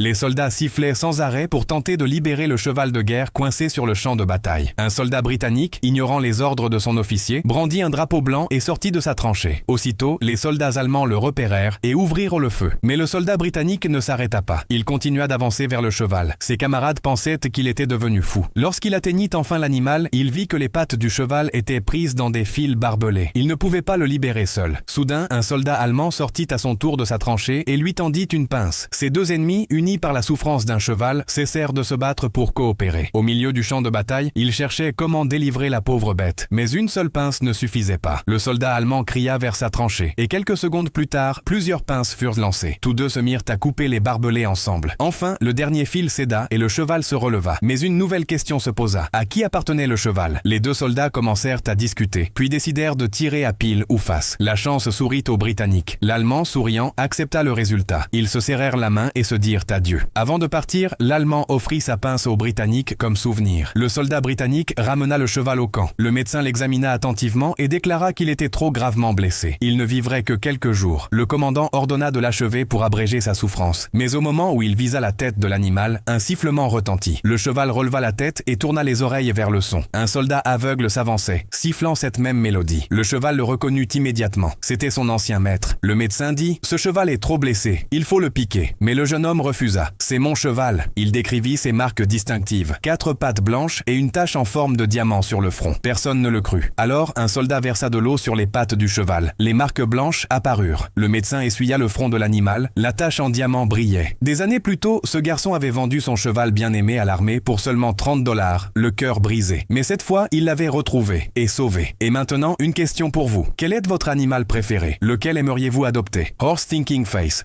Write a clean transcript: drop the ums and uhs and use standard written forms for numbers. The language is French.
Les soldats sifflaient sans arrêt pour tenter de libérer le cheval de guerre coincé sur le champ de bataille. Un soldat britannique, ignorant les ordres de son officier, brandit un drapeau blanc et sortit de sa tranchée. Aussitôt, les soldats allemands le repérèrent et ouvrirent le feu. Mais le soldat britannique ne s'arrêta pas. Il continua d'avancer vers le cheval. Ses camarades pensaient qu'il était devenu fou. Lorsqu'il atteignit enfin l'animal, il vit que les pattes du cheval étaient prises dans des fils barbelés. Il ne pouvait pas le libérer seul. Soudain, un soldat allemand sortit à son tour de sa tranchée et lui tendit une pince. Ses deux ennemis, unis par la souffrance d'un cheval, cessèrent de se battre pour coopérer. Au milieu du champ de bataille, ils cherchaient comment délivrer la pauvre bête. Mais une seule pince ne suffisait pas. Le soldat allemand cria vers sa tranchée. Et quelques secondes plus tard, plusieurs pinces furent lancées. Tous deux se mirent à couper les barbelés ensemble. Enfin, le dernier fil céda et le cheval se releva. Mais une nouvelle question se posa. À qui appartenait le cheval? Les deux soldats commencèrent à discuter, puis décidèrent de tirer à pile ou face. La chance sourit aux Britanniques. L'Allemand, souriant, accepta le résultat. Ils se serrèrent la main et se dirent adieu. Avant de partir, l'Allemand offrit sa pince aux Britanniques comme souvenir. Le soldat britannique ramena le cheval au camp. Le médecin l'examina attentivement et déclara qu'il était trop gravement blessé. Il ne vivrait que quelques jours. Le commandant ordonna de l'achever pour abréger sa souffrance. Mais au moment où il visa la tête de l'animal, un sifflement retentit. Le cheval releva la tête et tourna les oreilles vers le son. Un soldat aveugle s'avançait, sifflant cette même mélodie. Le cheval le reconnut immédiatement. C'était son ancien maître. Le médecin dit « Ce cheval est trop blessé, il faut le piquer ». Mais le jeune homme refusa. « C'est mon cheval ». Il décrivit ses marques distinctives. 4 pattes blanches et une tache en forme de diamant sur le front. Personne ne le crut. Alors, un soldat versa de l'eau sur les pattes du cheval. Les marques blanches apparurent. Le médecin essuya le front de l'animal. La tache en diamant brillait. Des années plus tôt, ce garçon avait vendu son cheval bien-aimé à l'armée pour seulement $30, le cœur brisé. Mais cette fois, il l'avait retrouvé et sauvé. Et maintenant, une question pour vous. Quel est votre animal préféré? Lequel aimeriez-vous adopter? Horse Thinking Face.